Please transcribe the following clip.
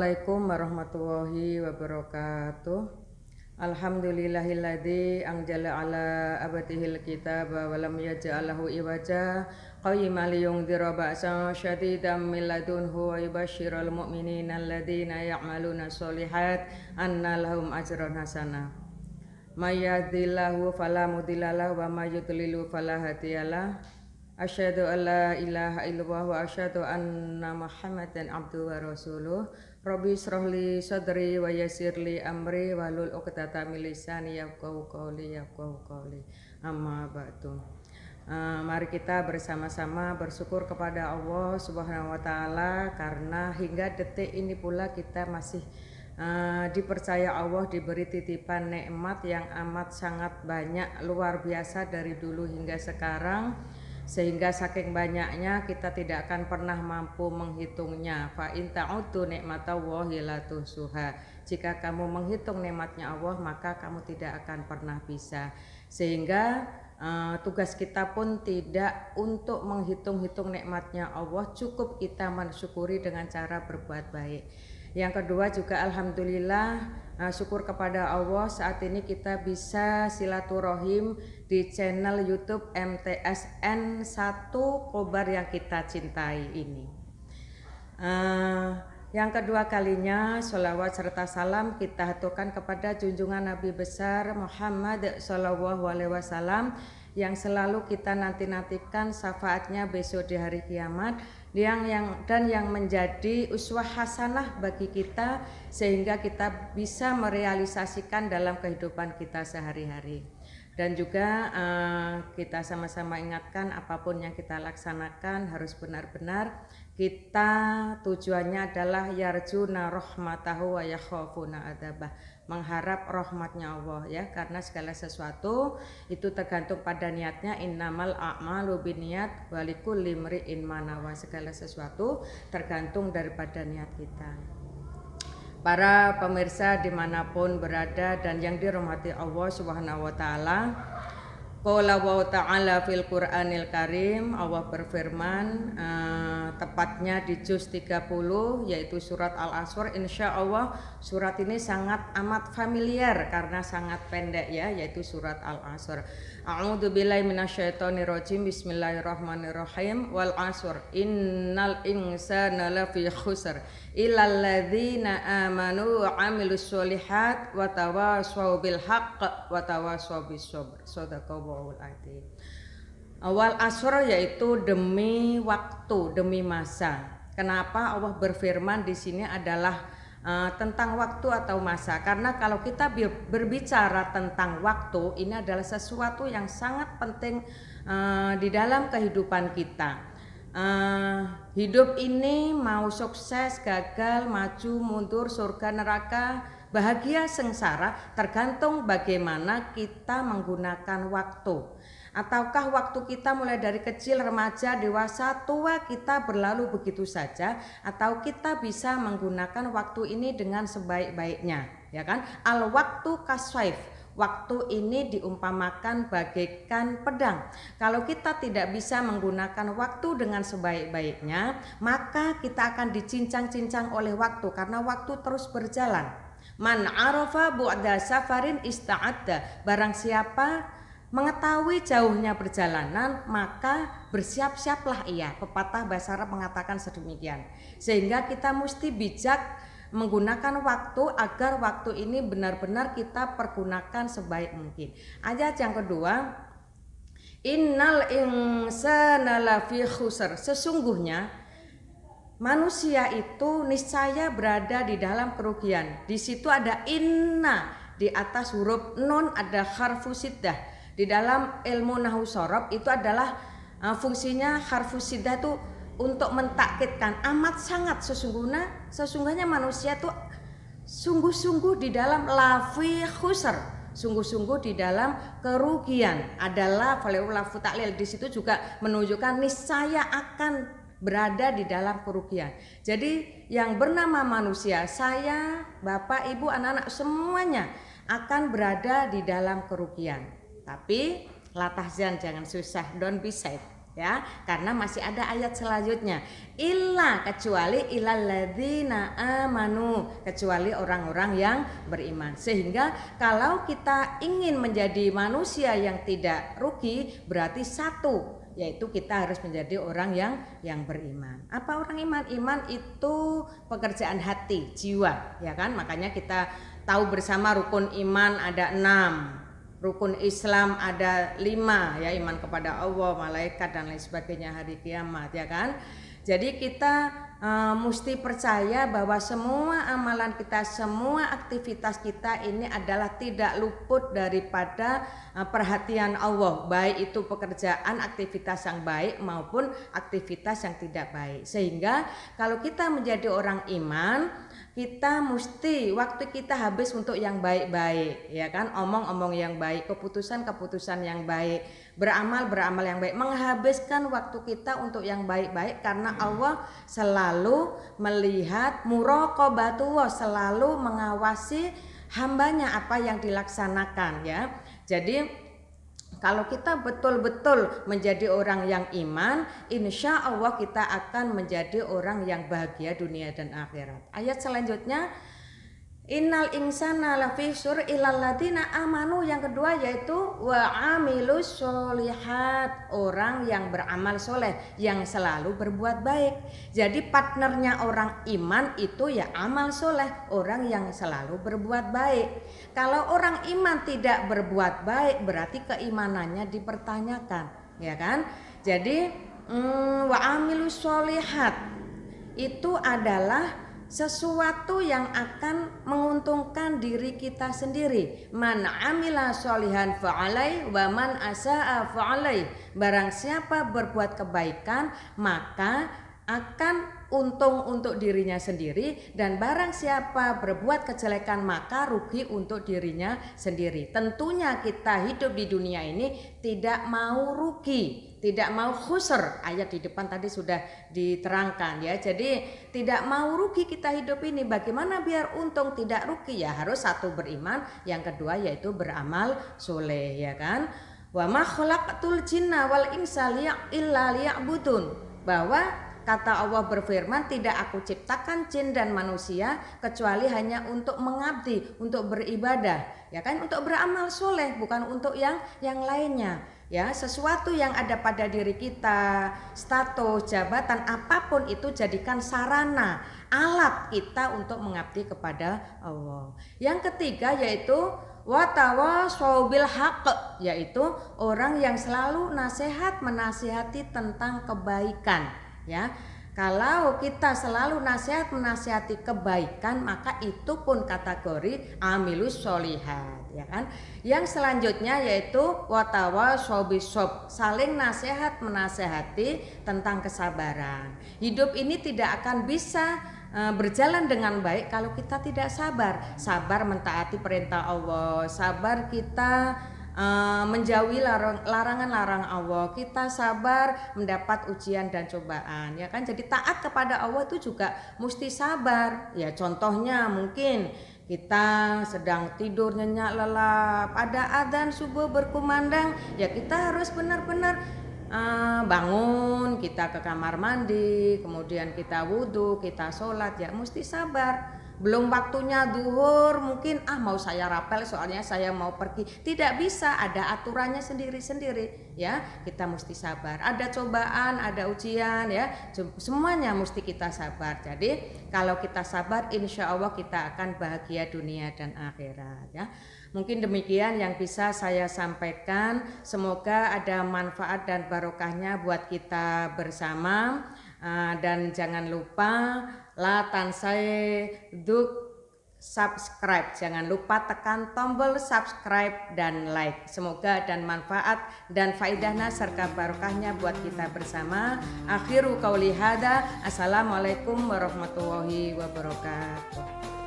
Assalamualaikum warahmatullahi wabarakatuh. Alhamdulillahilladzi anzala ala abdihil kitaba wa lam yaj'alhu iwaja qayyiman liyundzira ba'san syadidan min ladunhu wa yubashshiral mu'minina alladzina ya'maluna sholihat anna lahum ajran hasanah. May yahdihillahu fala mudilla lahu wa may yudlil fala hadiyalah. Asyhadu an la ilaha illallah wa asyhadu anna Muhammadan abduhu wa rasuluh. Rabbi shrahli sadri wa yassirli amri wahlul 'uqdatam min lisani yafqahu qawli. Amma ba'du. Mari kita bersama-sama bersyukur kepada Allah Subhanahu wa taala karena hingga detik ini pula kita masih dipercaya Allah, diberi titipan nikmat yang amat sangat banyak, luar biasa dari dulu hingga sekarang, sehingga saking banyaknya kita tidak akan pernah mampu menghitungnya. Fa in ta'uddu nikmatallahi la tuhsuha. Jika kamu menghitung nikmatnya Allah, maka kamu tidak akan pernah bisa. Sehingga tugas kita pun tidak untuk menghitung-hitung nikmatnya Allah, cukup kita mensyukuri dengan cara berbuat baik. Yang kedua juga alhamdulillah, syukur kepada Allah saat ini kita bisa silaturahim di channel YouTube MTSN 1 Kobar yang kita cintai ini. Yang kedua kalinya sholawat serta salam kita haturkan kepada junjungan Nabi besar Muhammad SAW yang selalu kita nanti-nantikan syafaatnya besok di hari kiamat, dan yang menjadi uswah hasanah bagi kita sehingga kita bisa merealisasikan dalam kehidupan kita sehari-hari. Dan juga kita sama-sama ingatkan apapun yang kita laksanakan harus benar-benar kita tujuannya adalah yarjuna rahmatahu wa yakhafuna adzabah, mengharap rahmatnya Allah ya, karena segala sesuatu itu tergantung pada niatnya. Innamal a'malu binniyat wa likulli imri'in ma nawa, segala sesuatu tergantung daripada niat kita. Para pemirsa dimanapun berada dan yang dirahmati Allah Subhanahu wa taala, qala wa ta'ala fil Qur'anil Karim, Allah berfirman tepatnya di juz 30 yaitu surat Al-Asr. Insyaallah surat ini sangat amat familiar karena sangat pendek ya, yaitu surat Al-Asr. A'udzubillahi minasyaitonirrajim. Bismillahirrahmanirrahim. Wal 'asr innal insana lafi khusr illal ladzina amanu wa 'amilus sholihat wa tawashaw bil haqq wa tawashaw bis sabr. Shadaqallahul adzim. Awal asr yaitu demi waktu, demi masa. Kenapa Allah berfirman di sini adalah tentang waktu atau masa? Karena kalau kita berbicara tentang waktu, ini adalah sesuatu yang sangat penting di dalam kehidupan kita. Hidup ini mau sukses, gagal, maju, mundur, surga, neraka, bahagia, sengsara, tergantung bagaimana kita menggunakan waktu. Ataukah waktu kita mulai dari kecil, remaja, dewasa, tua kita berlalu begitu saja, atau kita bisa menggunakan waktu ini dengan sebaik-baiknya, ya kan? Al waktu kaswaif, waktu ini diumpamakan bagaikan pedang. Kalau kita tidak bisa menggunakan waktu dengan sebaik-baiknya, maka kita akan dicincang-cincang oleh waktu karena waktu terus berjalan. Man arafa bu'da safarin ista'adda, barang siapa mengetahui jauhnya perjalanan maka bersiap-siaplah ia. Pepatah bahasa Arab mengatakan sedemikian. Sehingga kita mesti bijak menggunakan waktu agar waktu ini benar-benar kita pergunakan sebaik mungkin. Ayat yang kedua, innal insana lafi khusr, sesungguhnya manusia itu niscaya berada di dalam kerugian. Di situ ada inna, di atas huruf nun ada harfu siddah. Di dalam ilmu nahwu shorof itu adalah fungsinya harfu siddah itu untuk mentakkidkan amat sangat, sesungguhnya manusia itu sungguh-sungguh di dalam lafi khusr, sungguh-sungguh di dalam kerugian. Adalah lafu ta'lil, di situ juga menunjukkan niscaya akan berada di dalam kerugian. Jadi yang bernama manusia, saya, bapak, ibu, anak-anak semuanya akan berada di dalam kerugian. Tapi la tahzan, jangan susah, don't be sad ya, karena masih ada ayat selanjutnya. Illa, kecuali illalladzina amanu, kecuali orang-orang yang beriman. Sehingga kalau kita ingin menjadi manusia yang tidak rugi, berarti satu, yaitu kita harus menjadi orang yang beriman. Apa orang iman? Iman itu pekerjaan hati, jiwa, ya kan? Makanya kita tahu bersama rukun iman ada 6. Rukun Islam ada 5, ya, iman kepada Allah, malaikat dan lain sebagainya, hari kiamat, ya kan. Jadi kita mesti percaya bahwa semua amalan kita, semua aktivitas kita ini adalah tidak luput daripada perhatian Allah, baik itu pekerjaan, aktivitas yang baik maupun aktivitas yang tidak baik. Sehingga kalau kita menjadi orang iman, kita mesti waktu kita habis untuk yang baik-baik, ya kan, omong-omong yang baik, keputusan-keputusan yang baik, beramal yang baik, menghabiskan waktu kita untuk yang baik-baik, karena Allah selalu melihat, muraqabatullah, selalu mengawasi hambanya apa yang dilaksanakan, ya. Jadi kalau kita betul-betul menjadi orang yang iman, insya Allah kita akan menjadi orang yang bahagia dunia dan akhirat. Ayat selanjutnya, innal insana lafi sur illalladzina amanu, yang kedua yaitu wa amilus sholihat, orang yang beramal soleh, yang selalu berbuat baik. Jadi partnernya orang iman itu ya amal soleh, orang yang selalu berbuat baik. Kalau orang iman tidak berbuat baik, berarti keimanannya dipertanyakan, ya kan? Jadi wa amilus sholihat itu adalah sesuatu yang akan menguntungkan diri kita sendiri. Man amila sholihan fa'alai wa man asa'a fa'alai. Barang siapa berbuat kebaikan maka akan untung untuk dirinya sendiri, dan barang siapa berbuat kejelekan maka rugi untuk dirinya sendiri. Tentunya kita hidup di dunia ini tidak mau rugi, tidak mau khusr. Ayat di depan tadi sudah diterangkan, ya. Jadi tidak mau rugi kita hidup ini. Bagaimana biar untung tidak rugi? Ya harus satu beriman, yang kedua yaitu beramal soleh, ya kan. Wa ma khalaqatul jinna wal insa illa liya'budun, bahwa kata Allah berfirman, tidak aku ciptakan jin dan manusia kecuali hanya untuk mengabdi, untuk beribadah, ya kan, untuk beramal soleh, bukan untuk yang lainnya. Ya, sesuatu yang ada pada diri kita, status, jabatan, apapun itu jadikan sarana, alat kita untuk mengabdi kepada Allah. Yang ketiga yaitu watawasau bil haqq, yaitu orang yang selalu menasihati tentang kebaikan, ya. Kalau kita selalu menasihati kebaikan, maka itu pun kategori amilus sholihat, ya kan. Yang selanjutnya yaitu watawasau bisob, saling menasihati tentang kesabaran. Hidup ini tidak akan bisa berjalan dengan baik kalau kita tidak sabar mentaati perintah Allah, sabar kita menjauhi larangan-larangan Allah, kita sabar mendapat ujian dan cobaan, ya kan. Jadi taat kepada Allah itu juga mesti sabar, ya. Contohnya mungkin kita sedang tidur nyenyak lelap, ada adzan subuh berkumandang, ya kita harus benar-benar bangun, kita ke kamar mandi, kemudian kita wudhu, kita sholat, ya mesti sabar. Belum waktunya duhur, mungkin mau saya rapel soalnya saya mau pergi, tidak bisa, ada aturannya sendiri-sendiri, ya. Kita mesti sabar, ada cobaan, ada ujian, ya, semuanya mesti kita sabar. Jadi kalau kita sabar, insya Allah kita akan bahagia dunia dan akhirat, ya. Mungkin demikian yang bisa saya sampaikan, semoga ada manfaat dan barokahnya buat kita bersama. Dan jangan lupa subscribe, jangan lupa tekan tombol subscribe dan like. Semoga dan manfaat dan faedahnya serta barokahnya buat kita bersama. Akhiru qauli hada, assalamualaikum warahmatullahi wabarakatuh.